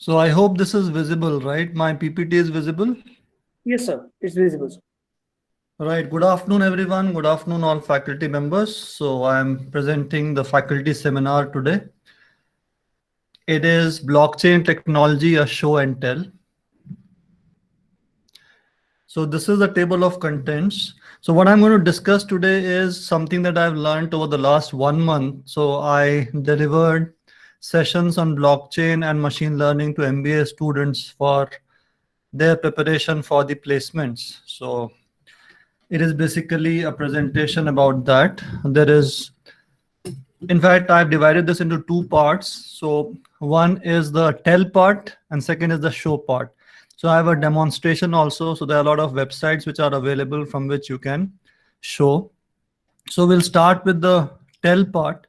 So I hope this is visible, right? My PPT is visible. Yes, sir. It's visible, sir. Right. Good afternoon, everyone. Good afternoon, all faculty members. So I'm presenting the faculty seminar today. It is Blockchain Technology, a Show and Tell. So this is the table of contents. So what I'm going to discuss today is something that I've learned over the last 1 month. So I delivered sessions on blockchain and machine learning to MBA students for their preparation for the placements. So it is basically a presentation about that. In fact, I've divided this into two parts. So one is the tell part and second is the show part. So I have a demonstration also. So there are a lot of websites which are available from which you can show. So we'll start with the tell part.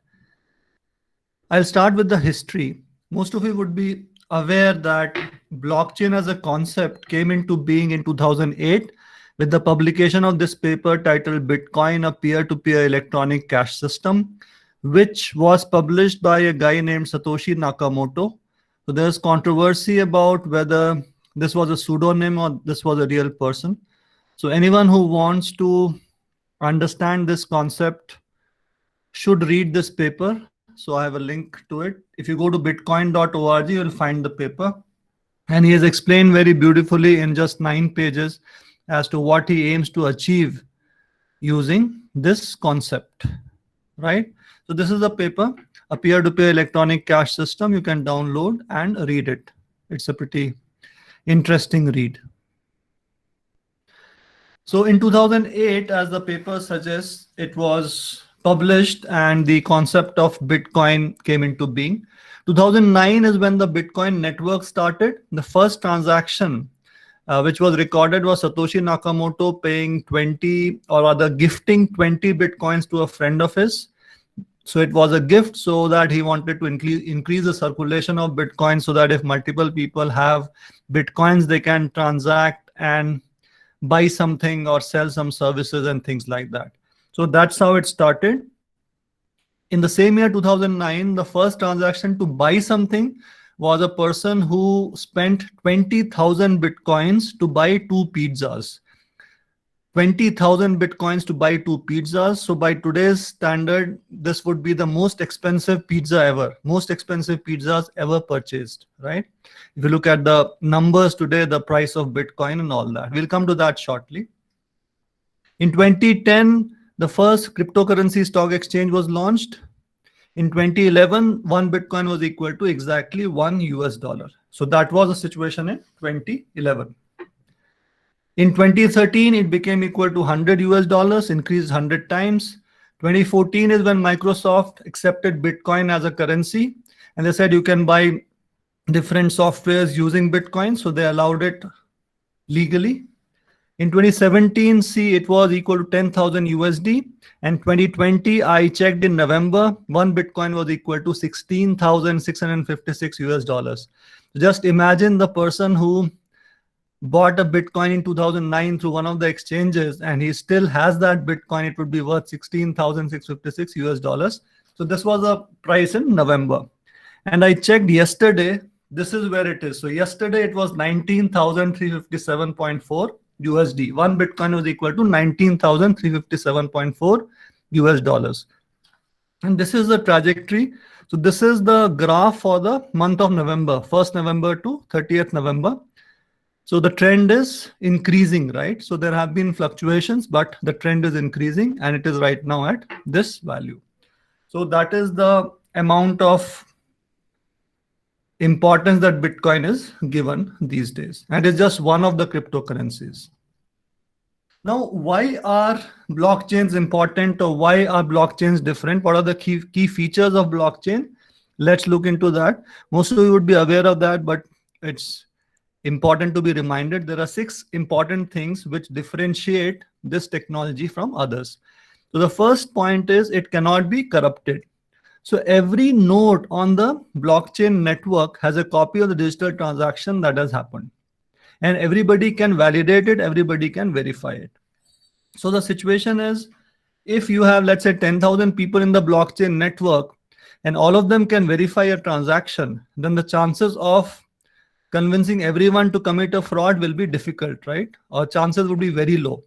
I'll start with the history. Most of you would be aware that blockchain as a concept came into being in 2008 with the publication of this paper titled Bitcoin, a peer-to-peer electronic cash system, which was published by a guy named Satoshi Nakamoto. So there's controversy about whether this was a pseudonym or this was a real person. So anyone who wants to understand this concept should read this paper. So I have a link to it. If you go to bitcoin.org, you'll find the paper. And he has explained very beautifully in just 9 pages as to what he aims to achieve using this concept, right? So this is a paper, a peer-to-peer electronic cash system. You can download and read it. It's a pretty interesting read. So in 2008, as the paper suggests, it was published and the concept of Bitcoin came into being. 2009 is when the Bitcoin network started. The first transaction which was recorded was Satoshi Nakamoto paying 20 or rather gifting 20 Bitcoins to a friend of his. So it was a gift so that he wanted to increase the circulation of Bitcoin so that if multiple people have Bitcoins, they can transact and buy something or sell some services and things like that. So that's how it started. In the same year, 2009, the first transaction to buy something was a person who spent 20,000 Bitcoins to buy 2 pizzas. 20,000 Bitcoins to buy 2 pizzas. So by today's standard, this would be the most expensive pizza ever, most expensive pizzas ever purchased, right? If you look at the numbers today, the price of Bitcoin and all that, we'll come to that shortly. In 2010, the first cryptocurrency stock exchange was launched. In 2011, 1 Bitcoin was equal to exactly $1. So that was the situation in 2011. In 2013, it became equal to $100, increased 100 times. 2014 is when Microsoft accepted Bitcoin as a currency. And they said you can buy different softwares using Bitcoin. So they allowed it legally. In 2017, it was equal to 10,000 USD. And 2020, I checked in November, 1 Bitcoin was equal to 16,656 US dollars. Just imagine the person who bought a Bitcoin in 2009 through one of the exchanges and he still has that Bitcoin, it would be worth 16,656 US dollars. So this was a price in November. And I checked yesterday, this is where it is. So yesterday it was 19,357.4 USD. 1 Bitcoin was equal to 19,357.4 US dollars. And this is the trajectory. So this is the graph for the month of November, 1st November to 30th November. So the trend is increasing, right? So there have been fluctuations, but the trend is increasing and it is right now at this value. So that is the amount of importance that Bitcoin is given these days. And it's just one of the cryptocurrencies. Now, why are blockchains important or why are blockchains different? What are the key features of blockchain? Let's look into that. Most of you would be aware of that, but it's important to be reminded. There are 6 important things which differentiate this technology from others. So the first point is it cannot be corrupted. So every node on the blockchain network has a copy of the digital transaction that has happened. And everybody can validate it, everybody can verify it. So the situation is, if you have, let's say, 10,000 people in the blockchain network, and all of them can verify a transaction, then the chances of convincing everyone to commit a fraud will be difficult, right? Or chances would be very low.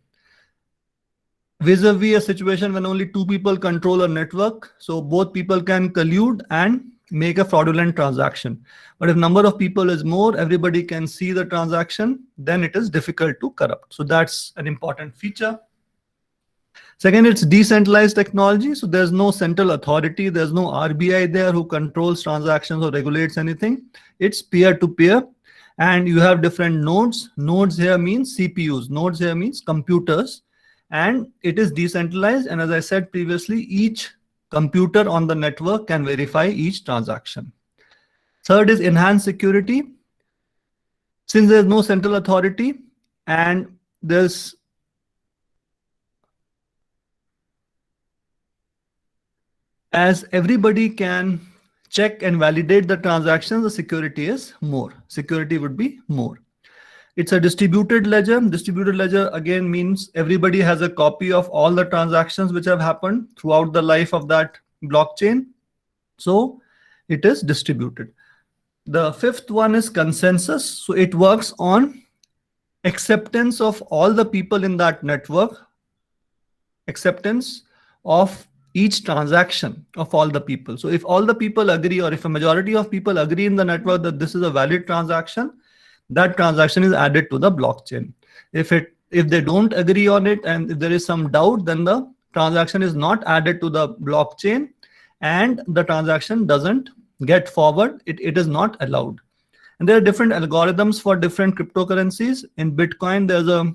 Vis-a-vis a situation when only two people control a network, so both people can collude and make a fraudulent transaction. But if number of people is more, everybody can see the transaction, then it is difficult to corrupt. So that's an important feature. Second, it's decentralized technology. So there's no central authority. There's no RBI there who controls transactions or regulates anything. It's peer-to-peer. And you have different nodes. Nodes here means CPUs. Nodes here means computers. And it is decentralized. And as I said previously, each computer on the network can verify each transaction. Third is enhanced security. Since there's no central authority and there's as everybody can check and validate the transactions, the security is more. Security would be more. It's a distributed ledger. Distributed ledger again means everybody has a copy of all the transactions which have happened throughout the life of that blockchain. So it is distributed. The fifth one is consensus. So it works on acceptance of all the people in that network, acceptance of each transaction of all the people. So if all the people agree, or if a majority of people agree in the network that this is a valid transaction, that transaction is added to the blockchain. If they don't agree on it and if there is some doubt, then the transaction is not added to the blockchain and the transaction doesn't get forward. It is not allowed. And there are different algorithms for different cryptocurrencies. In Bitcoin, there's a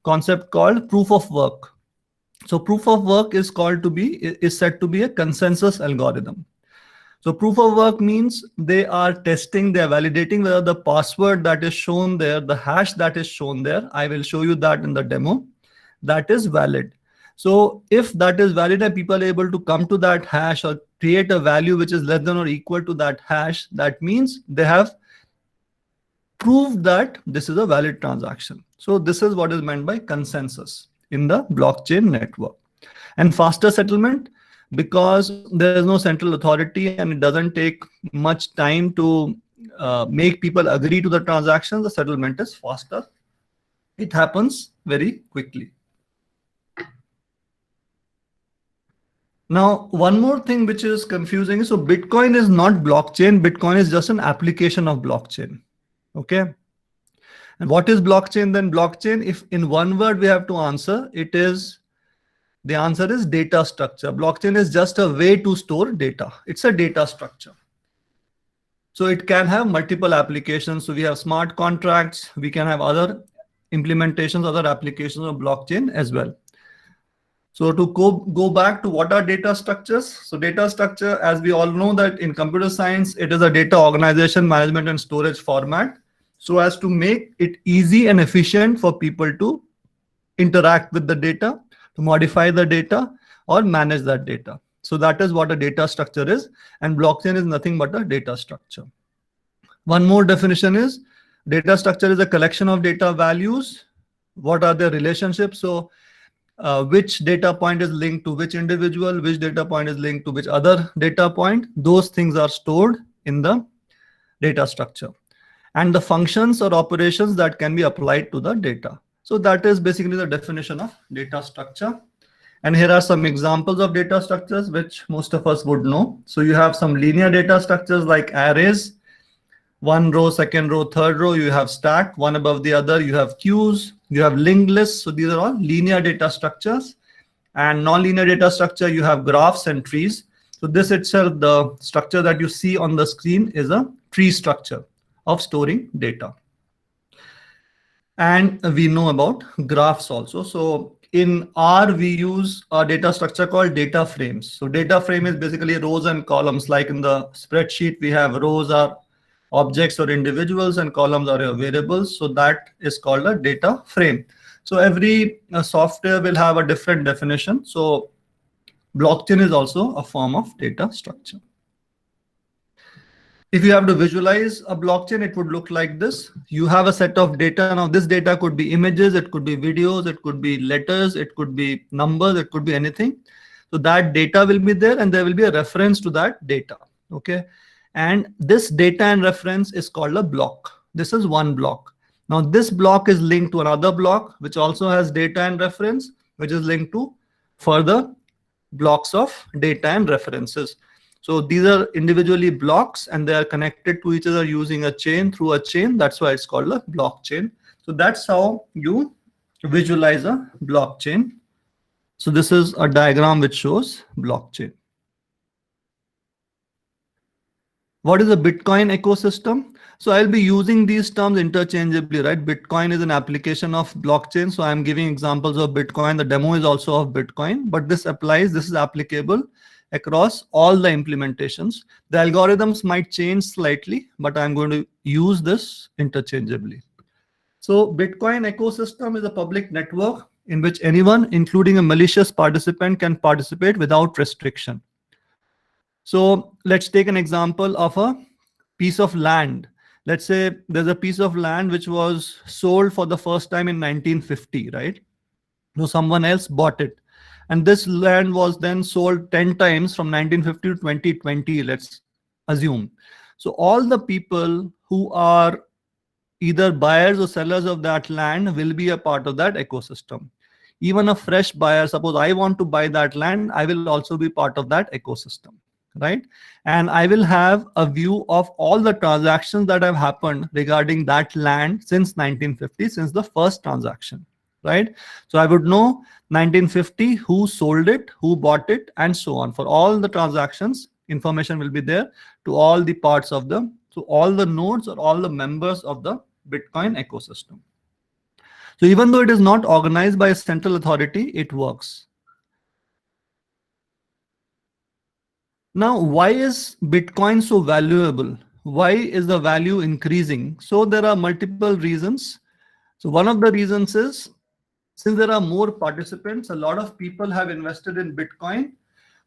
concept called proof of work. So proof of work is said to be a consensus algorithm. So proof of work means they are testing, they are validating whether the password that is shown there, the hash that is shown there, I will show you that in the demo, that is valid. So if that is valid and people are able to come to that hash or create a value which is less than or equal to that hash, that means they have proved that this is a valid transaction. So this is what is meant by consensus in the blockchain network. And faster settlement, because there is no central authority and it doesn't take much time to make people agree to the transaction, the settlement is faster. It happens very quickly. Now, one more thing which is confusing. So Bitcoin is not blockchain. Bitcoin is just an application of blockchain. Okay. And what is blockchain then? Blockchain, if in one word we have to answer, the answer is data structure. Blockchain is just a way to store data. It's a data structure. So it can have multiple applications. So we have smart contracts. We can have other implementations, other applications of blockchain as well. So to go back to what are data structures? So data structure, as we all know that in computer science, it is a data organization, management and storage format, so as to make it easy and efficient for people to interact with the data, to modify the data or manage that data. So that is what a data structure is, and blockchain is nothing but a data structure. One more definition is data structure is a collection of data values. What are their relationships? So which data point is linked to which individual, which data point is linked to which other data point. Those things are stored in the data structure. And the functions or operations that can be applied to the data. So that is basically the definition of data structure. And here are some examples of data structures which most of us would know. So you have some linear data structures like arrays, one row, second row, third row, you have stack, one above the other, you have queues, you have linked lists. So these are all linear data structures. And non-linear data structure, you have graphs and trees. So this itself, the structure that you see on the screen is a tree structure of storing data. And we know about graphs also. So in R, we use a data structure called data frames. So data frame is basically rows and columns. Like in the spreadsheet, we have rows are objects or individuals and columns are your variables. So that is called a data frame. So every software will have a different definition. So blockchain is also a form of data structure. If you have to visualize a blockchain, it would look like this. You have a set of data. Now this data could be images, it could be videos, it could be letters, it could be numbers, it could be anything. So that data will be there and there will be a reference to that data. Okay. And this data and reference is called a block. This is one block. Now this block is linked to another block, which also has data and reference, which is linked to further blocks of data and references. So these are individually blocks and they are connected to each other using a chain through a chain. That's why it's called a blockchain. So that's how you visualize a blockchain. So this is a diagram which shows blockchain. What is a Bitcoin ecosystem? So I'll be using these terms interchangeably, right? Bitcoin is an application of blockchain. So I'm giving examples of Bitcoin. The demo is also of Bitcoin, but this is applicable across all the implementations. The algorithms might change slightly, but I'm going to use this interchangeably. So Bitcoin ecosystem is a public network in which anyone, including a malicious participant, can participate without restriction. So let's take an example of a piece of land. Let's say there's a piece of land which was sold for the first time in 1950, right? So someone else bought it. And this land was then sold 10 times from 1950 to 2020, let's assume. So all the people who are either buyers or sellers of that land will be a part of that ecosystem. Even a fresh buyer, suppose I want to buy that land, I will also be part of that ecosystem, right? And I will have a view of all the transactions that have happened regarding that land since 1950, since the first transaction, right? So I would know 1950, who sold it, who bought it, and so on. For all the transactions, information will be there to all the parts of the, so all the nodes or all the members of the Bitcoin ecosystem. So even though it is not organized by a central authority, it works. Now, why is Bitcoin so valuable? Why is the value increasing? So there are multiple reasons. So one of the reasons is, since there are more participants, a lot of people have invested in Bitcoin.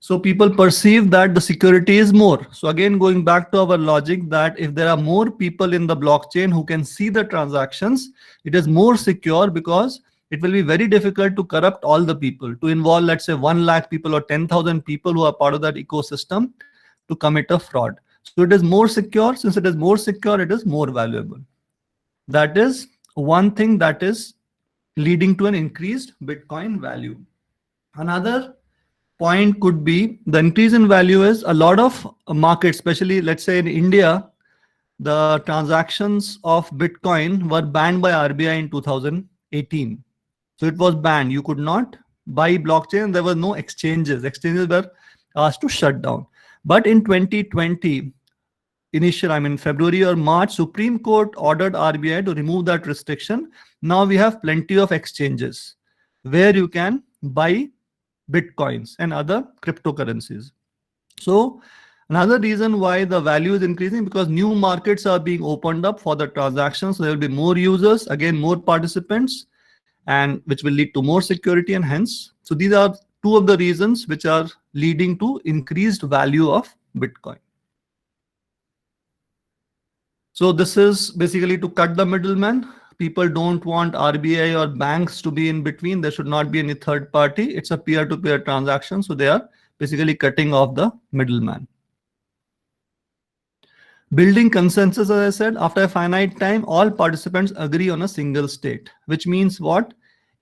So people perceive that the security is more. So again, going back to our logic that if there are more people in the blockchain who can see the transactions, it is more secure because it will be very difficult to corrupt all the people, to involve, let's say, 1 lakh people or 10,000 people who are part of that ecosystem to commit a fraud. So it is more secure. Since it is more secure, it is more valuable. That is one thing that is leading to an increased Bitcoin value. Another point could be the increase in value is a lot of markets, especially let's say in India, the transactions of Bitcoin were banned by RBI in 2018. So it was banned. You could not buy blockchain. There were no exchanges. Exchanges were asked to shut down. But in 2020, February or March, Supreme Court ordered RBI to remove that restriction. Now we have plenty of exchanges where you can buy Bitcoins and other cryptocurrencies. So another reason why the value is increasing, because new markets are being opened up for the transactions. So there will be more users, again, more participants, and which will lead to more security and hence. So these are two of the reasons which are leading to increased value of Bitcoin. So this is basically to cut the middleman. People don't want RBI or banks to be in between. There should not be any third party. It's a peer-to-peer transaction. So they are basically cutting off the middleman. Building consensus, as I said, after a finite time, all participants agree on a single state, which means what?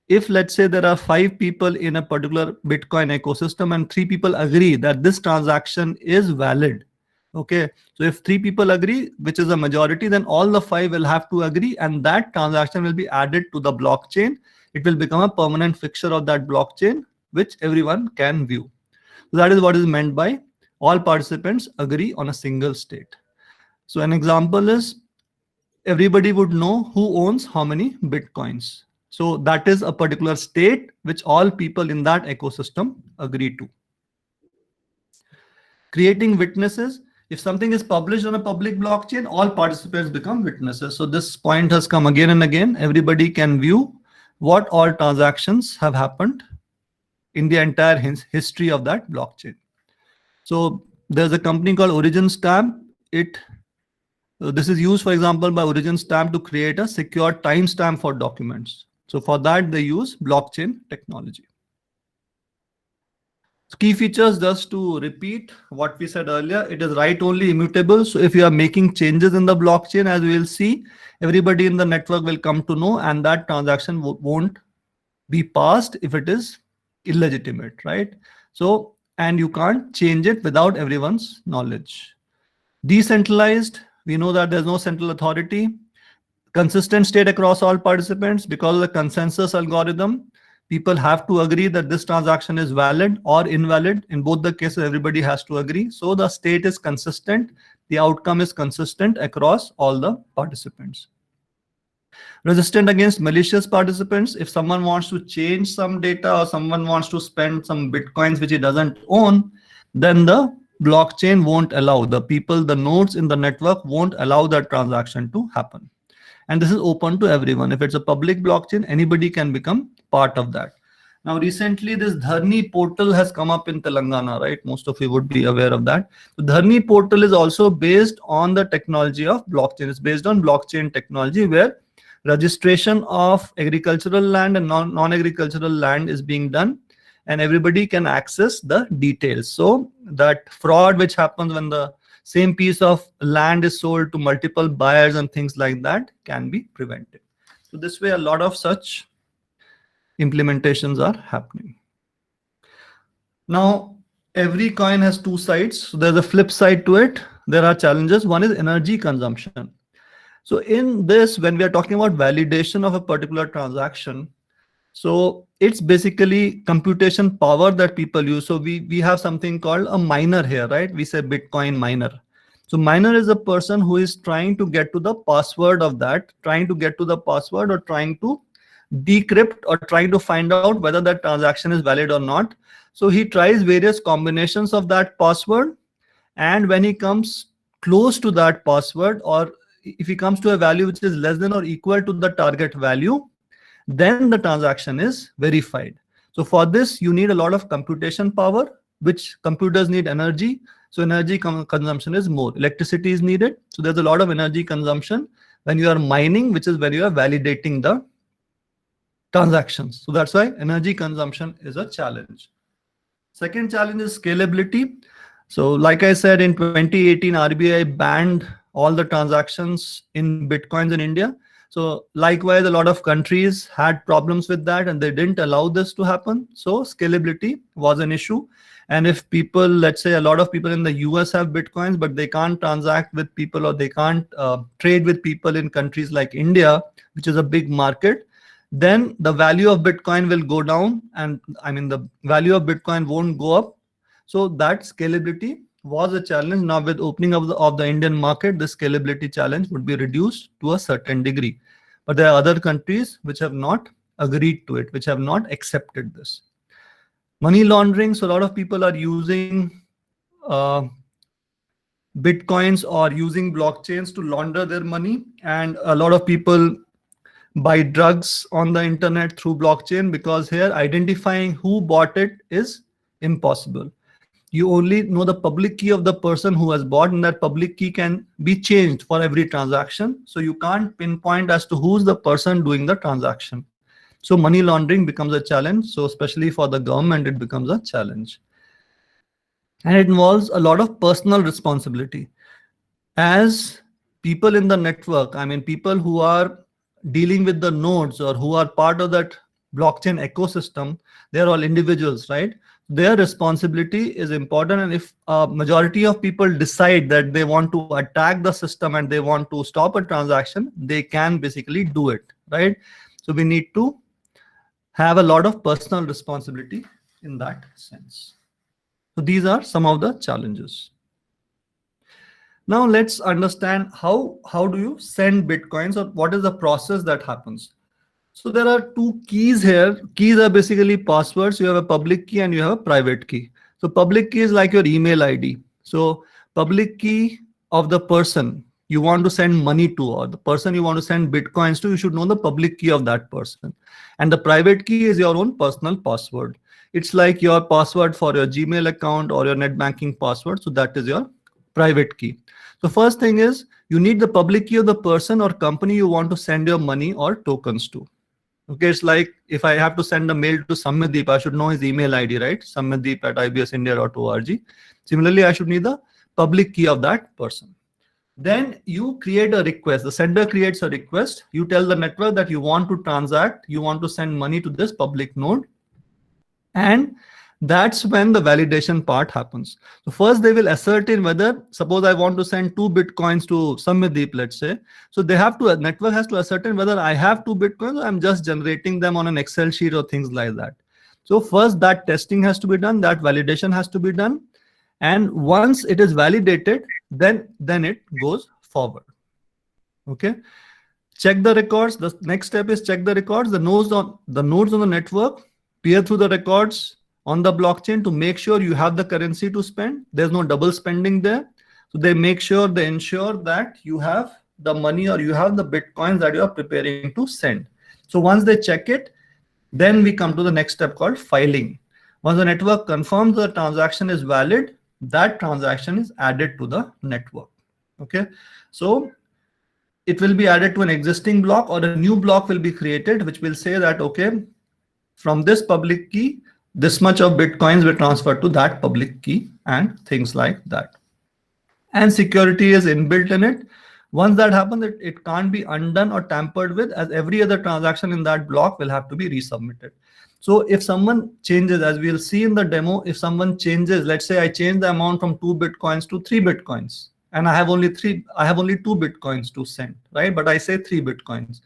If let's say there are 5 people in a particular Bitcoin ecosystem and 3 people agree that this transaction is valid. Okay, so if 3 people agree, which is a majority, then all the 5 will have to agree and that transaction will be added to the blockchain. It will become a permanent fixture of that blockchain, which everyone can view. So that is what is meant by all participants agree on a single state. So an example is everybody would know who owns how many Bitcoins. So that is a particular state which all people in that ecosystem agree to. Creating witnesses. If something is published on a public blockchain, all participants become witnesses. So this point has come again and again. Everybody can view what all transactions have happened in the entire history of that blockchain. So there's a company called OriginStamp. This is used, for example, by OriginStamp to create a secure timestamp for documents. So for that, they use blockchain technology. Key features, just to repeat what we said earlier, it is write only immutable. So if you are making changes in the blockchain, as we will see, everybody in the network will come to know, and that transaction won't be passed if it is illegitimate, right? So, and you can't change it without everyone's knowledge. Decentralized, we know that there's no central authority. Consistent state across all participants because of the consensus algorithm. People have to agree that this transaction is valid or invalid. In both the cases, everybody has to agree. So the state is consistent. The outcome is consistent across all the participants. Resistant against malicious participants. If someone wants to change some data or someone wants to spend some bitcoins which he doesn't own, then the blockchain won't allow. The people, the nodes in the network won't allow that transaction to happen. And this is open to everyone. If it's a public blockchain, anybody can become part of that. Now, recently, this Dharni portal has come up in Telangana, right? Most of you would be aware of that. The Dharni portal is also based on the technology of blockchain. It's based on blockchain technology where registration of agricultural land and non-agricultural land is being done, and everybody can access the details. So that fraud which happens when the same piece of land is sold to multiple buyers and things like that can be prevented. So this way, a lot of such implementations are happening. Now, every coin has two sides. So there's a flip side to it. There are challenges. One is energy consumption. So in this, when we are talking about validation of a particular transaction, so it's basically computation power that people use. So we have something called a miner here, right? We say Bitcoin miner. So miner is a person who is trying to get to the password of that, trying to get to the password or trying to decrypt or trying to find out whether that transaction is valid or not. So he tries various combinations of that password. And when he comes close to that password, or if he comes to a value which is less than or equal to the target value, then the transaction is verified. So for this, you need a lot of computation power, which computers need energy. So energy consumption is more. Electricity is needed. So there's a lot of energy consumption when you are mining, which is when you are validating the transactions. So that's why energy consumption is a challenge. Second challenge is scalability. So like I said, in 2018, RBI banned all the transactions in Bitcoins in India. So likewise, a lot of countries had problems with that and they didn't allow this to happen. So scalability was an issue. And if people, let's say a lot of people in the US have Bitcoins, but they can't transact with people or they can't trade with people in countries like India, which is a big market, then the value of Bitcoin will go down. And I mean, the value of Bitcoin won't go up. So that scalability was a challenge. Now with opening of the Indian market, the scalability challenge would be reduced to a certain degree. But there are other countries which have not agreed to it, which have not accepted this. Money laundering. So a lot of people are using Bitcoins or using blockchains to launder their money. And a lot of people buy drugs on the internet through blockchain because here identifying who bought it is impossible. You only know the public key of the person who has bought, and that public key can be changed for every transaction. So you can't pinpoint as to who's the person doing the transaction. So money laundering becomes a challenge. So especially for the government, it becomes a challenge. And it involves a lot of personal responsibility. As people in the network, I mean, people who are dealing with the nodes or who are part of that blockchain ecosystem, they're all individuals, right? Their responsibility is important. And if a majority of people decide that they want to attack the system and they want to stop a transaction, they can basically do it, right? So we need to have a lot of personal responsibility in that sense. So these are some of the challenges. Now let's understand how do you send Bitcoins, or what is the process that happens. So there are two keys here. Keys are basically passwords. You have a public key and you have a private key. So public key is like your email ID. So public key of the person you want to send money to, or the person you want to send Bitcoins to, you should know the public key of that person. And the private key is your own personal password. It's like your password for your Gmail account or your net banking password. So that is your private key. So first thing is you need the public key of the person or company you want to send your money or tokens to. Okay, it's like if I have to send a mail to Samyadeep, I should know his email ID, right? samyadeep@ibsindia.org. Similarly, I should need the public key of that person. Then you create a request. The sender creates a request. You tell the network that you want to transact, you want to send money to this public node. And that's when the validation part happens. So first they will ascertain whether, suppose I want to send 2 Bitcoins to Samyadeep, let's say. So network has to ascertain whether I have 2 Bitcoins or I'm just generating them on an Excel sheet or things like that. So first that testing has to be done, that validation has to be done. And once it is validated, then it goes forward. Okay. Check the records. The next step is check the records. The nodes on the network, peer through the records on the blockchain to make sure you have the currency to spend. There's no double spending there. So they ensure that you have the money or you have the Bitcoins that you are preparing to send. So once they check it, then we come to the next step called filing. Once the network confirms the transaction is valid, that transaction is added to the network. Okay. So it will be added to an existing block, or a new block will be created, which will say that, okay, from this public key, this much of Bitcoins will transfer to that public key and things like that. And security is inbuilt in it. Once that happens, it can't be undone or tampered with, as every other transaction in that block will have to be resubmitted. So if someone changes, as we'll see in the demo, if someone changes, let's say I change the amount from 2 Bitcoins to 3 Bitcoins, and I have only 2 Bitcoins to send, right? But I say 3 Bitcoins.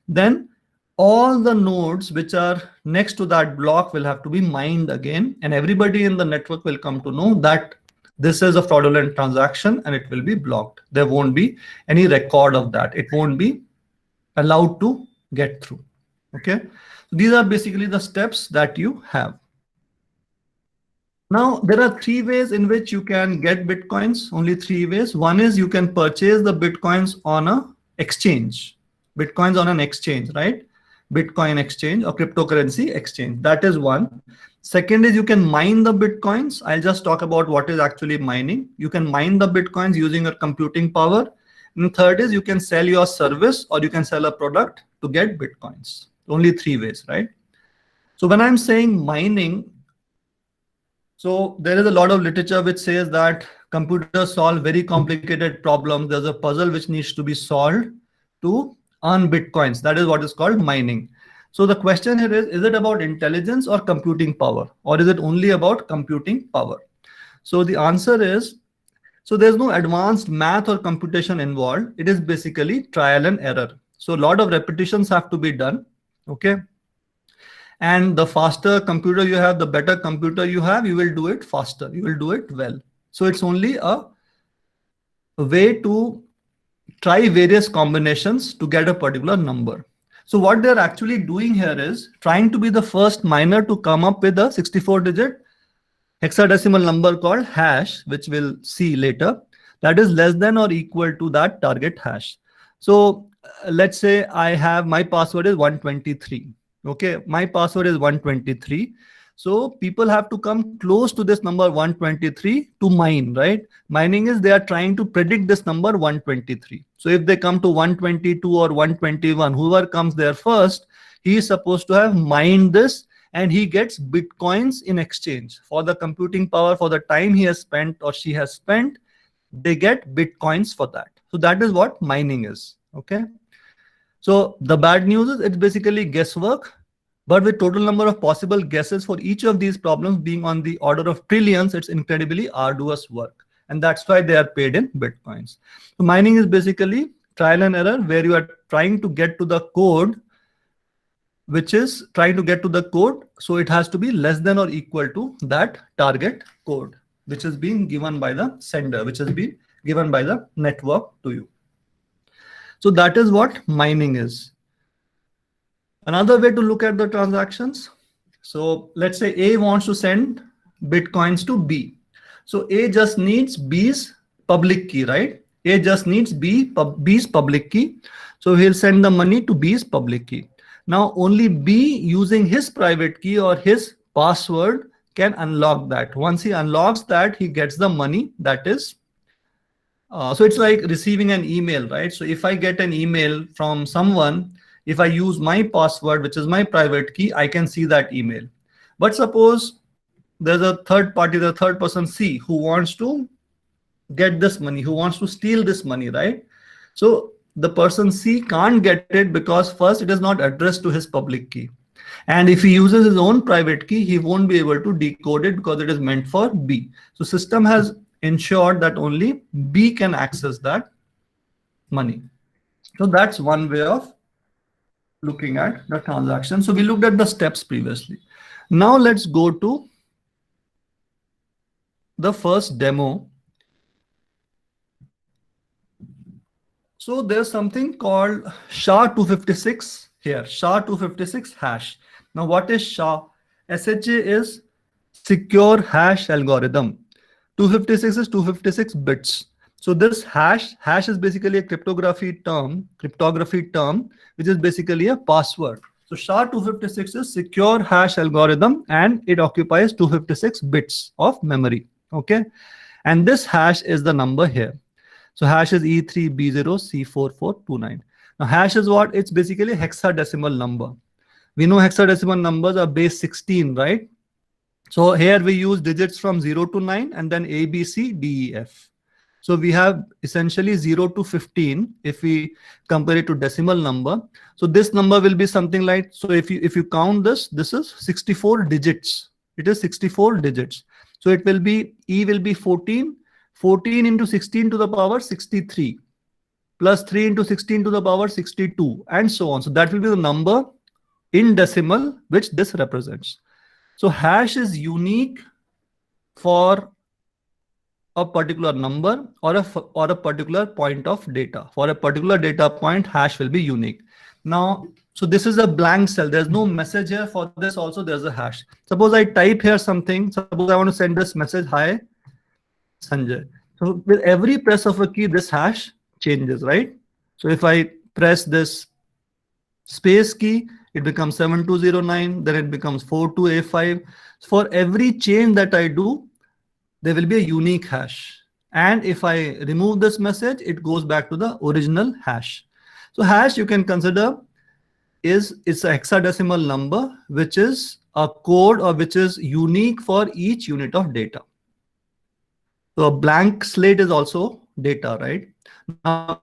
Then all the nodes which are next to that block will have to be mined again, and everybody in the network will come to know that this is a fraudulent transaction and it will be blocked. There won't be any record of that. It won't be allowed to get through. Okay. So these are basically the steps that you have. Now, there are 3 ways in which you can get Bitcoins, only 3 ways. One is you can purchase the Bitcoins on an exchange, Bitcoins on an exchange, right? Bitcoin exchange or cryptocurrency exchange. That is one. Second is you can mine the Bitcoins. I'll just talk about what is actually mining. You can mine the Bitcoins using your computing power. And third is you can sell your service or you can sell a product to get Bitcoins. Only 3 ways, right? So when I'm saying mining, so there is a lot of literature which says that computers solve very complicated problems. There's a puzzle which needs to be solved to earn Bitcoins. That is what is called mining. So the question here is it about intelligence or computing power? Or is it only about computing power? So the answer is, so there's no advanced math or computation involved. It is basically trial and error. So a lot of repetitions have to be done. Okay. And the faster computer you have, the better computer you have, you will do it faster. You will do it well. So it's only a way to try various combinations to get a particular number. So what they're actually doing here is trying to be the first miner to come up with a 64-digit hexadecimal number called hash, which we'll see later, that is less than or equal to that target hash. So let's say I have, my password is 123. Okay, my password is 123. So people have to come close to this number 123 to mine, right? Mining is they are trying to predict this number 123. So if they come to 122 or 121, whoever comes there first, he is supposed to have mined this and he gets Bitcoins in exchange for the computing power, for the time he has spent or she has spent, they get Bitcoins for that. So that is what mining is. Okay. So the bad news is it's basically guesswork, but with total number of possible guesses for each of these problems being on the order of trillions, it's incredibly arduous work. And that's why they are paid in Bitcoins. So mining is basically trial and error, where you are trying to get to the code, which is trying to get to the code. So it has to be less than or equal to that target code, which is being given by the sender, which has been given by the network to you. So that is what mining is. Another way to look at the transactions. So let's say A wants to send Bitcoins to B. So A just needs B's public key, right? A just needs B's public key. So he'll send the money to B's public key. Now only B using his private key or his password can unlock that. Once he unlocks that, he gets the money. That is, so it's like receiving an email, right? So if I get an email from someone, If I use my password, which is my private key, I can see that email. But suppose there's a third party, the third person C, who wants to get this money, who wants to steal this money, right? So the person C can't get it because first it is not addressed to his public key. And if he uses his own private key, he won't be able to decode it because it is meant for B. So system has ensured that only B can access that money. So that's one way of looking at the transaction. So we looked at the steps previously. Now let's go to the first demo. So there's something called SHA-256 here, SHA-256 hash. Now what is SHA? SHA is secure hash algorithm. 256 is 256 bits. So this hash is basically a cryptography term, which is basically a password. So SHA-256 is secure hash algorithm and it occupies 256 bits of memory. Okay. And this hash is the number here. So hash is E3B0C4429. Now hash is what? It's basically a hexadecimal number. We know hexadecimal numbers are base 16, right? So here we use digits from 0 to 9 and then A, B, C, D, E, F. So we have essentially 0 to 15 if we compare it to decimal number. So this number will be something like, so if you count this is 64 digits. It is 64 digits. So it will be, E will be 14 into 16 to the power 63 plus 3 into 16 to the power 62 and so on. So that will be the number in decimal which this represents. So hash is unique for a particular number or a particular point of data. For a particular data point, hash will be unique. Now, so this is a blank cell. There's no message here. For this also there's a hash. Suppose I type here something. Suppose I want to send this message, hi Sanjay. So with every press of a key, this hash changes, right? So if I press this space key, it becomes 7209, then it becomes 42A5. For every change that I do, there will be a unique hash. And if I remove this message, it goes back to the original hash. So hash you can consider it's a hexadecimal number, which is a code or which is unique for each unit of data. So a blank slate is also data, right? Now,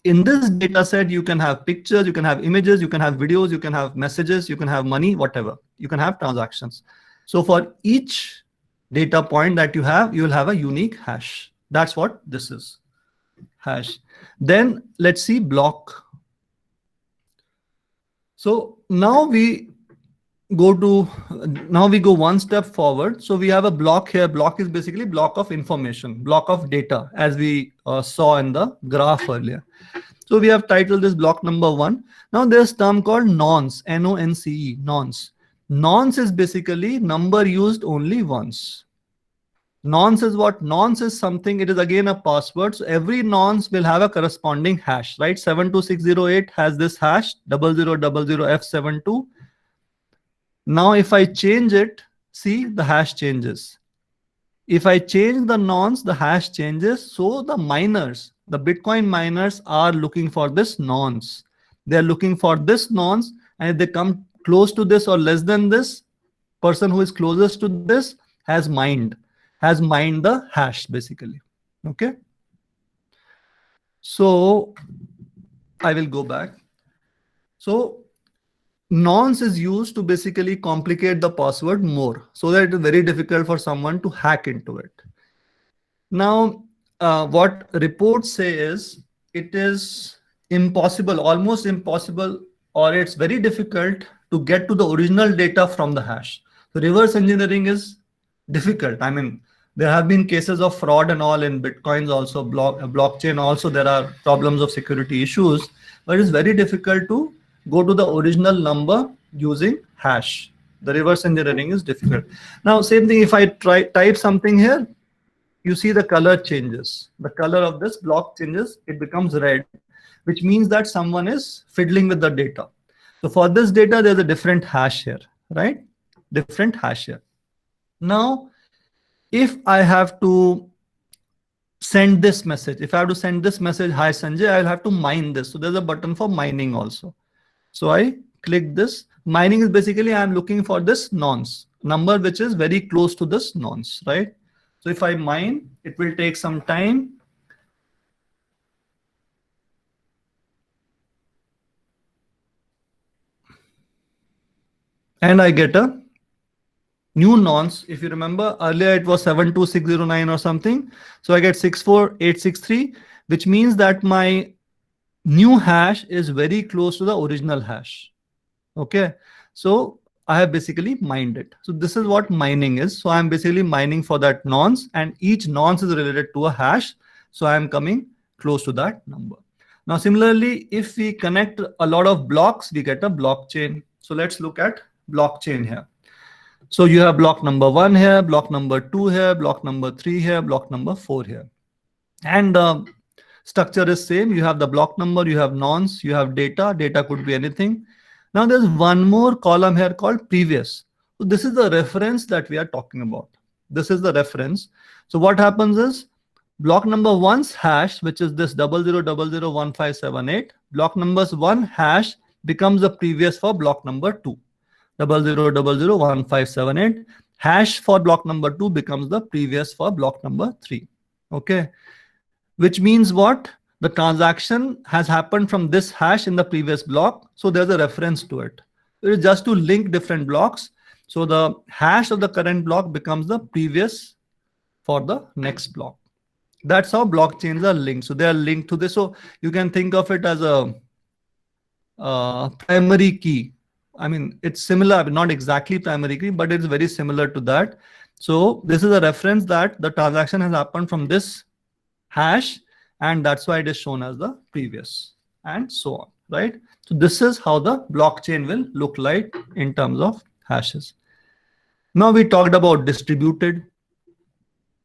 in this data set, you can have pictures, you can have images, you can have videos, you can have messages, you can have money, whatever. You can have transactions. So for each data point that you will have a unique hash. That's what this is, hash. Then let's see block. So now we go one step forward. So we have a block here. Block is basically block of information, block of data, as we saw in the graph earlier. So we have titled this block number 1. Now there's a term called nonce, N-O-N-C-E, nonce. Nonce is basically number used only once. Nonce is what? Nonce is something, it is again a password. So every nonce will have a corresponding hash, right? 72608 has this hash, 0000F72. Now if I change it, see the hash changes. If I change the nonce, the hash changes. So the miners, the Bitcoin miners are looking for this nonce. They're looking for this nonce, and if they come close to this or less than this, person who is closest to this has mined the hash basically. Okay. So I will go back. So nonce is used to basically complicate the password more so that it is very difficult for someone to hack into it. Now, what reports say is it is impossible, almost impossible, or it's very difficult to get to the original data from the hash. So reverse engineering is difficult. I mean, there have been cases of fraud and all in Bitcoins also, blockchain also, there are problems of security issues, but it's very difficult to go to the original number using hash. The reverse engineering is difficult. Now, same thing, if I type something here, you see the color changes. The color of this block changes, it becomes red, which means that someone is fiddling with the data. So for this data, there's a different hash here, right? Different hash here. Now, if I have to send this message. If I have to send this message, hi Sanjay, I'll have to mine this. So there's a button for mining also. So I click this. Mining is basically I'm looking for this nonce number, which is very close to this nonce, right? So if I mine, it will take some time. And I get a new nonce. If you remember earlier, it was 72609 or something. So I get 64863, which means that my new hash is very close to the original hash. Okay. So I have basically mined it. So this is what mining is. So I'm basically mining for that nonce, and each nonce is related to a hash. So I'm coming close to that number. Now, similarly, if we connect a lot of blocks, we get a blockchain. So let's look at blockchain here. So you have block number 1 here, block number 2 here, block number 3 here, block number 4 here. And the structure is same. You have the block number, you have nonce, you have data. Data could be anything. Now there's one more column here called previous. So this is the reference that we are talking about. This is the reference. So what happens is block number 1's hash, which is this 00001578, block number's 1 hash becomes the previous for block number 2. 00001578 hash for block number 2 becomes the previous for block number 3. Okay, which means what? The transaction has happened from this hash in the previous block, so there's a reference to it. It is just to link different blocks. So the hash of the current block becomes the previous for the next block. That's how blockchains are linked. So they are linked to this. So you can think of it as a primary key. I mean, it's similar, not exactly primary key, but it's very similar to that. So this is a reference that the transaction has happened from this hash, and that's why it is shown as the previous, and so on, right? So this is how the blockchain will look like in terms of hashes. Now we talked about distributed.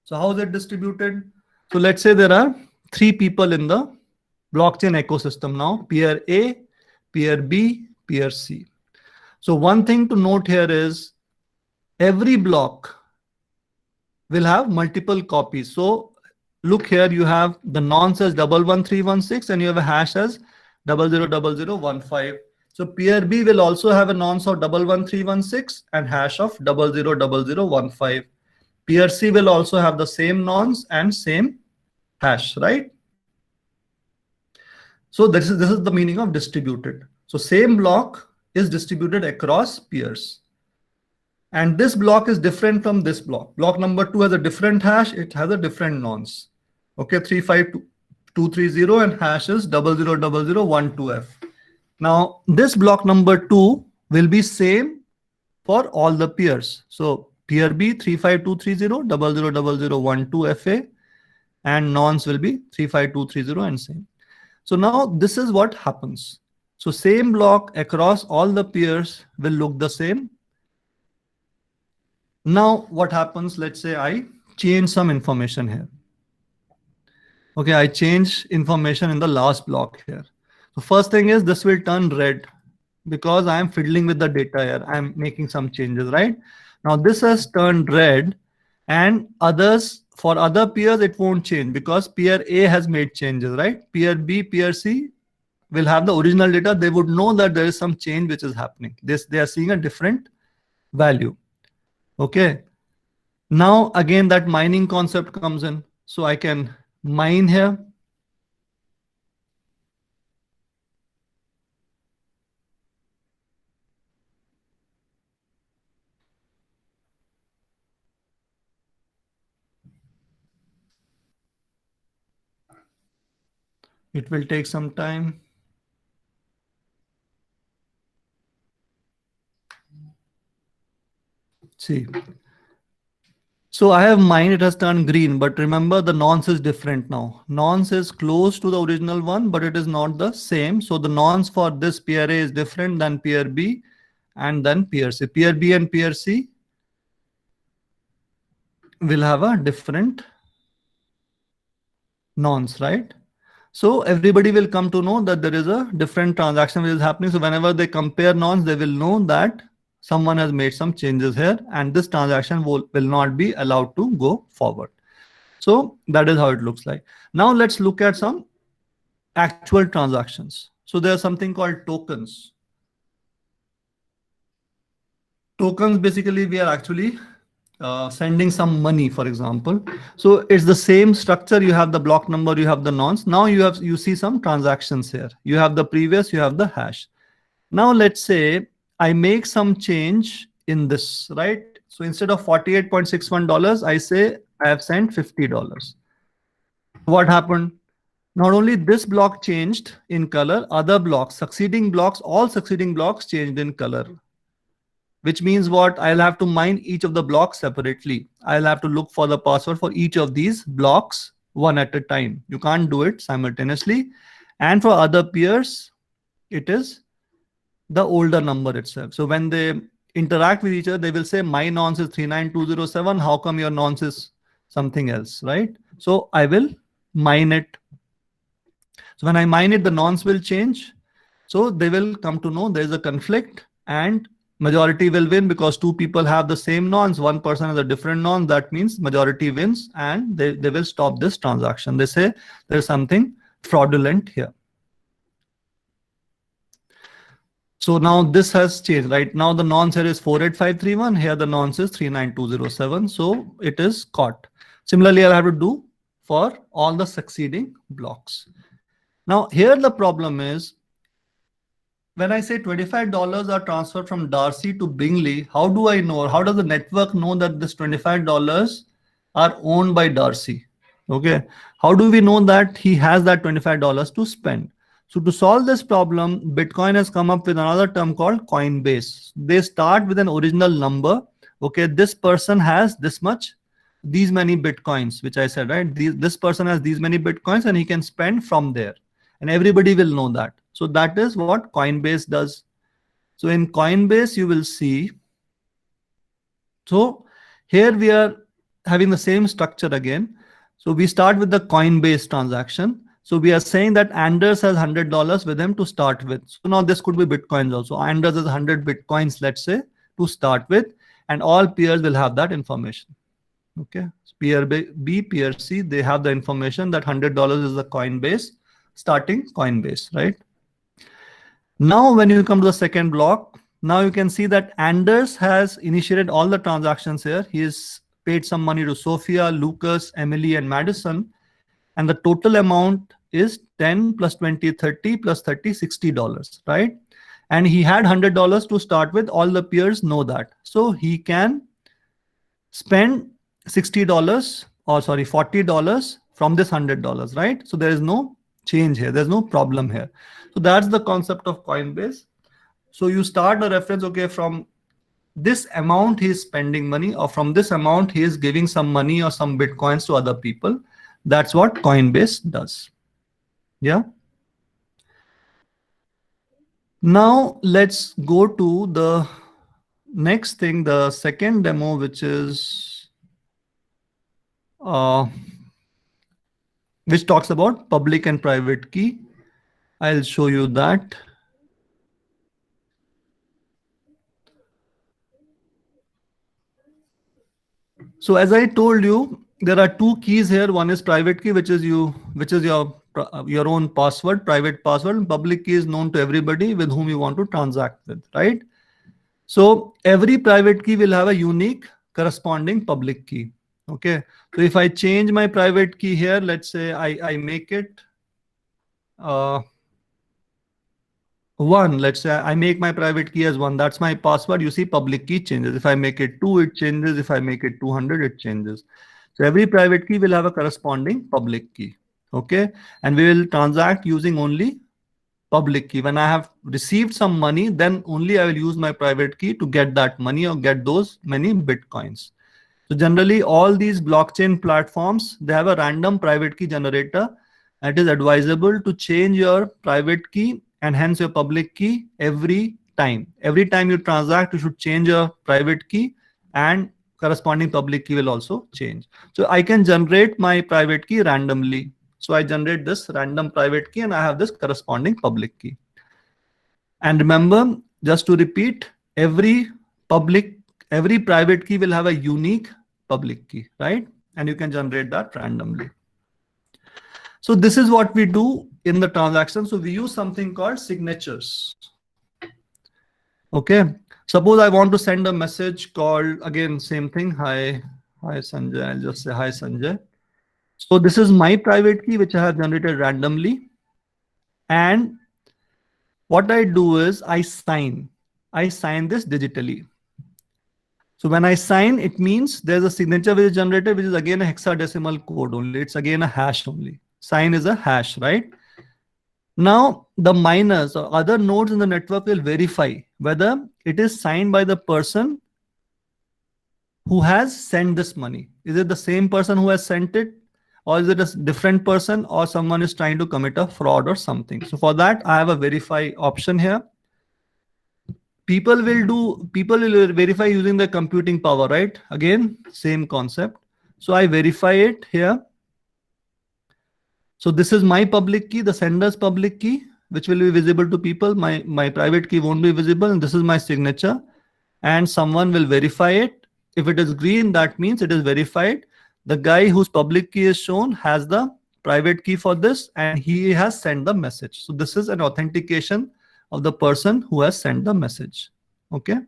So how is it distributed? So let's say there are 3 people in the blockchain ecosystem now, peer A, peer B, peer C. So one thing to note here is every block will have multiple copies. So look here, you have the nonce as 11316 and you have a hash as 000015. So peer B will also have a nonce of 11316 and hash of 000015. Peer C will also have the same nonce and same hash, right? So this is the meaning of distributed. So same block is distributed across peers. And this block is different from this block. Block number 2 has a different hash. It has a different nonce. Okay, 35230 and hash is 000012F. Now this block number 2 will be same for all the peers. So peer B 35230 000012FA and nonce will be 35230 and same. So now this is what happens. So same block across all the peers will look the same. Now what happens? Let's say I change some information here. Okay, I change information in the last block here. So first thing is this will turn red because I am fiddling with the data here. I'm making some changes, right? Now this has turned red, and others, for other peers, it won't change because peer A has made changes, right? Peer B, peer C will have the original data. They would know that there is some change which is happening. They are seeing a different value. Okay. Now again that mining concept comes in. So I can mine here. It will take some time. See. So I have mine, it has turned green, but remember the nonce is different now. Nonce is close to the original one, but it is not the same. So the nonce for this peer A is different than peer B and then peer C. Peer B and peer C will have a different nonce, right? So everybody will come to know that there is a different transaction which is happening. So whenever they compare nonce, they will know that someone has made some changes here and this transaction will not be allowed to go forward. So that is how it looks like. Now let's look at some actual transactions. So there's something called tokens. Tokens, basically we are actually sending some money, for example. So it's the same structure. You have the block number, you have the nonce. Now you see some transactions here. You have the previous, you have the hash. Now let's say I make some change in this, right? So instead of $48.61, I say I have sent $50. What happened? Not only this block changed in color, other blocks, succeeding blocks, all succeeding blocks changed in color. Which means what? I'll have to mine each of the blocks separately. I'll have to look for the password for each of these blocks one at a time. You can't do it simultaneously. And for other peers, it is the older number itself. So when they interact with each other, they will say my nonce is 39207. How come your nonce is something else, right? So I will mine it. So when I mine it, the nonce will change. So they will come to know there is a conflict and majority will win because two people have the same nonce. One person has a different nonce. That means majority wins and they will stop this transaction. They say there's something fraudulent here. So now this has changed, right? Now the nonce here is 48531. Here the nonce is 39207. So it is caught. Similarly, I'll have to do for all the succeeding blocks. Now here the problem is, when I say $25 are transferred from Darcy to Bingley, how do I know, or how does the network know that this $25 are owned by Darcy? Okay, how do we know that he has that $25 to spend? So to solve this problem, Bitcoin has come up with another term called Coinbase. They start with an original number. Okay, this person has this much, these many Bitcoins, which I said, right? This person has these many Bitcoins and he can spend from there. And everybody will know that. So that is what Coinbase does. So in Coinbase, you will see. So here we are having the same structure again. So we start with the Coinbase transaction. So we are saying that Anders has $100 with him to start with. So now this could be Bitcoins also. Anders has 100 Bitcoins, let's say, to start with. And all peers will have that information. Okay. So peer B, peer C, they have the information that $100 is the Coinbase, starting Coinbase, right? Now, when you come to the second block, now you can see that Anders has initiated all the transactions here. He has paid some money to Sophia, Lucas, Emily, and Madison. And the total amount is 10 plus 20, 30 plus 30, $60, right? And he had $100 to start with. All the peers know that. So he can spend $60 or sorry, $40 from this $100, right? So there is no change here. There's no problem here. So that's the concept of Coinbase. So you start a reference, okay, from this amount he is spending money, or from this amount he is giving some money or some Bitcoins to other people. That's what Coinbase does. Yeah. Now let's go to the next thing, the second demo, which is which talks about public and private key. I'll show you that. So as I told you, there are two keys here. One is private key, which is your own password, private password, and public key is known to everybody with whom you want to transact with, right? So every private key will have a unique corresponding public key. Okay. So if I change my private key here, let's say I make it 1, let's say I make my private key as 1, that's my password. You see public key changes. If I make it 2, it changes. If I make it 200, it changes. So every private key will have a corresponding public key. Okay. And we will transact using only public key. When I have received some money, then only I will use my private key to get that money or get those many Bitcoins. So generally all these blockchain platforms, they have a random private key generator. It is advisable to change your private key and hence your public key every time. Every time you transact, you should change your private key and corresponding public key will also change. So I can generate my private key randomly. So I generate this random private key and I have this corresponding public key. And remember, just to repeat, every private key will have a unique public key, right? and you can generate that randomly. So this is what we do in the transaction. So we use something called signatures. Okay. Suppose I want to send a message called, again, same thing. Hi Sanjay. I'll just say hi Sanjay. So this is my private key, which I have generated randomly. And what I do is I sign this digitally. So when I sign, it means there's a signature which is generated, which is again a hexadecimal code only. It's again a hash only. Sign is a hash, right? Now the miners or other nodes in the network will verify whether it is signed by the person who has sent this money. Is it the same person who has sent it? Or is it a different person, or someone is trying to commit a fraud or something? So for that, I have a verify option here. People will verify using the computing power, right? Again, same concept. So I verify it here. So this is my public key, the sender's public key, which will be visible to people. My private key won't be visible, and this is my signature. And someone will verify it. If it is green, that means it is verified. The guy whose public key is shown has the private key for this, and he has sent the message. So this is an authentication of the person who has sent the message. Okay,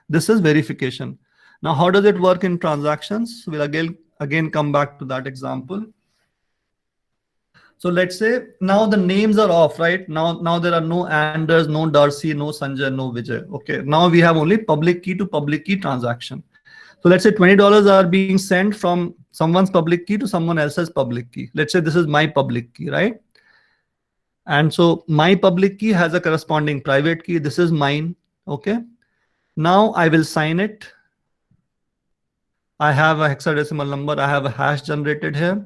this is verification. Now, how does it work in transactions? We'll again come back to that example. So let's say now the names are off, right? Now there are no Anders, no Darcy, no Sanjay, no Vijay. Okay, now we have only public key to public key transaction. So let's say $20 are being sent from someone's public key to someone else's public key. Let's say this is my public key, right? And so my public key has a corresponding private key. This is mine. Okay. Now I will sign it. I have a hexadecimal number. I have a hash generated here.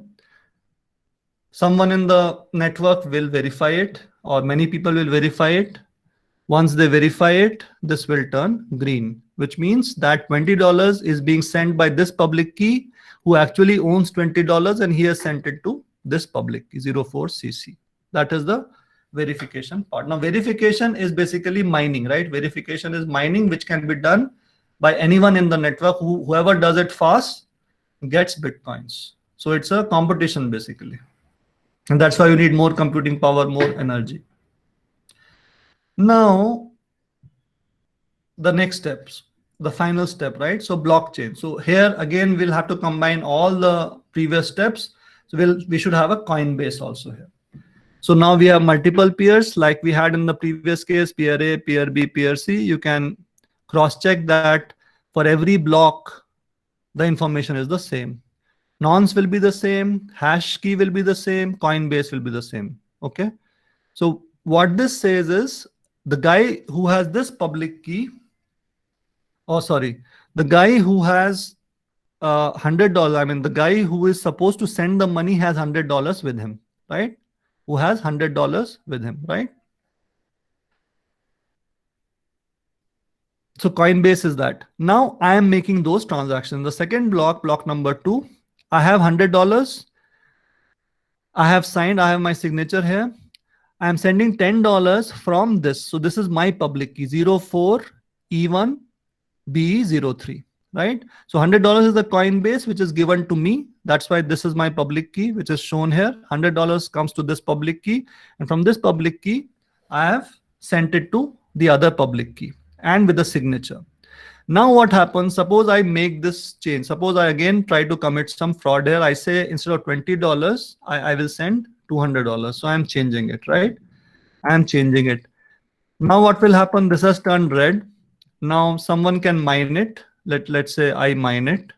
Someone in the network will verify it, or many people will verify it. Once they verify it, this will turn green, which means that $20 is being sent by this public key who actually owns $20, and he has sent it to this public key 04CC. That is the verification part. Now verification is basically mining, right? Verification is mining, which can be done by anyone in the network. Whoever does it fast gets Bitcoins. So it's a competition basically. And that's why you need more computing power, more energy. Now, the next steps, the final step, right? So blockchain. So here again, we'll have to combine all the previous steps. So we should have a Coinbase also here. So now we have multiple peers like we had in the previous case, peer A, peer B, peer C. You can cross-check that for every block, the information is the same. Nonce will be the same, hash key will be the same, Coinbase will be the same. Okay. So what this says is the guy who has this public key, the guy who has $100, I mean, the guy who is supposed to send the money has $100 with him, right? Who has $100 with him, right? So Coinbase is that. Now I am making those transactions. The second block, block number 2, I have $100. I have signed, I have my signature here. I am sending $10 from this. So this is my public key 04E1B03, right? So $100 is the Coinbase, which is given to me. That's why this is my public key, which is shown here. $100 comes to this public key. And from this public key, I have sent it to the other public key and with a signature. Now what happens? Suppose I make this change. Suppose I again try to commit some fraud here. I say instead of $20, I will send $200. So I'm changing it, right? I'm changing it. Now what will happen? This has turned red. Now someone can mine it. Let's say I mine it.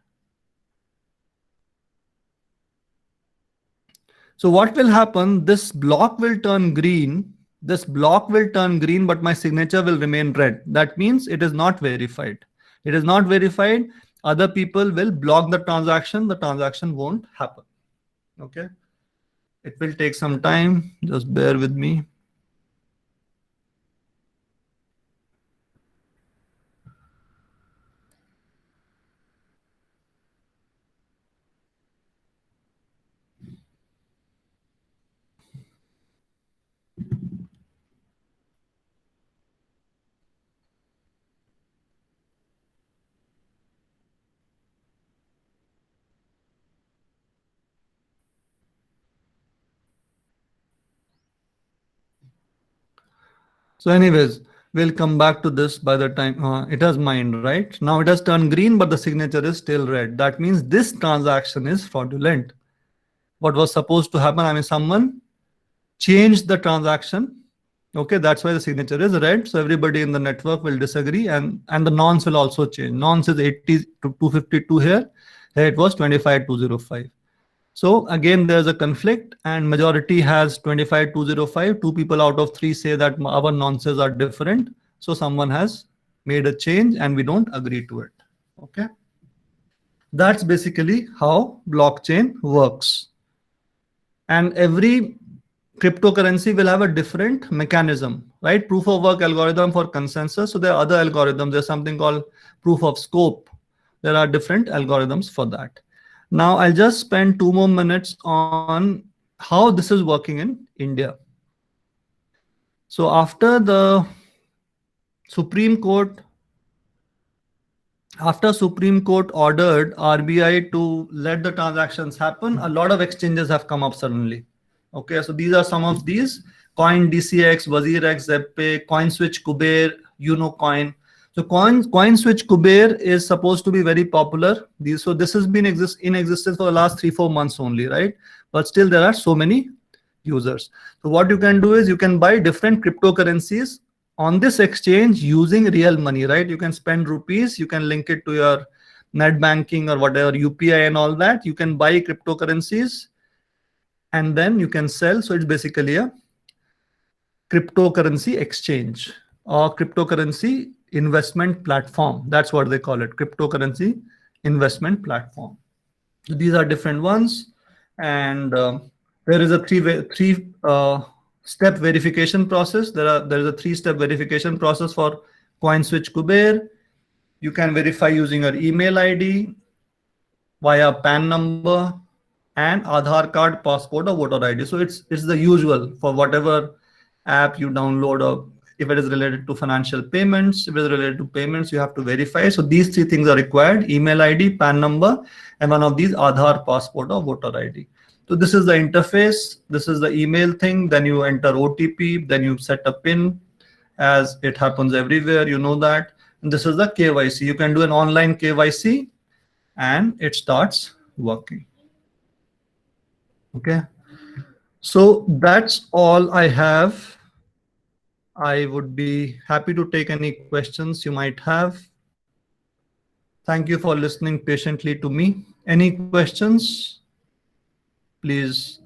So what will happen? This block will turn green. This block will turn green, but my signature will remain red. That means it is not verified. It is not verified. Other people will block the transaction. The transaction won't happen. Okay. It will take some time. Just bear with me. So anyways, we'll come back to this by the time it has mined, right? Now it has turned green, but the signature is still red. That means this transaction is fraudulent. What was supposed to happen? I mean, someone changed the transaction. Okay, that's why the signature is red. So everybody in the network will disagree, and the nonce will also change. Nonce is 80 to 252 here. Here it was 25205. So again, there's a conflict, and majority has 25205. Two people out of three say that our nonces are different. So someone has made a change, and we don't agree to it. Okay. That's basically how blockchain works. And every cryptocurrency will have a different mechanism, right? Proof of work algorithm for consensus. So there are other algorithms. There's something called proof of scope. There are different algorithms for that. Now I'll just spend 2 more minutes on how this is working in India. So after the Supreme Court ordered RBI to let the transactions happen, a lot of exchanges have come up suddenly. Okay, so these are some of these: Coin DCX, WazirX, ZebPay, CoinSwitch, Kuber, UnoCoin. So CoinSwitch Kuber is supposed to be very popular. So this has been in existence for the last 3-4 months only, right? But still there are so many users. So what you can do is you can buy different cryptocurrencies on this exchange using real money, right? You can spend rupees, you can link it to your net banking or whatever, UPI and all that. You can buy cryptocurrencies and then you can sell. So it's basically a cryptocurrency exchange or cryptocurrency investment platform. That's what they call it, cryptocurrency investment platform. So these are different ones, and there is a three-step verification process. There is a 3-step verification process for CoinSwitch Kuber. You can verify using your email ID, via PAN number, and Aadhaar card, passport, or voter ID. So it's the usual for whatever app you download, or if it is related to financial payments, if it is related to payments, you have to verify. So these 3 things are required: email ID, PAN number, and one of these Aadhaar, passport, or voter ID. So this is the interface. This is the email thing. Then you enter OTP. Then you set a PIN, as it happens everywhere. You know that. And this is the KYC. You can do an online KYC, and it starts working. Okay. So that's all I have. I would be happy to take any questions you might have. Thank you for listening patiently to me. Any questions? Please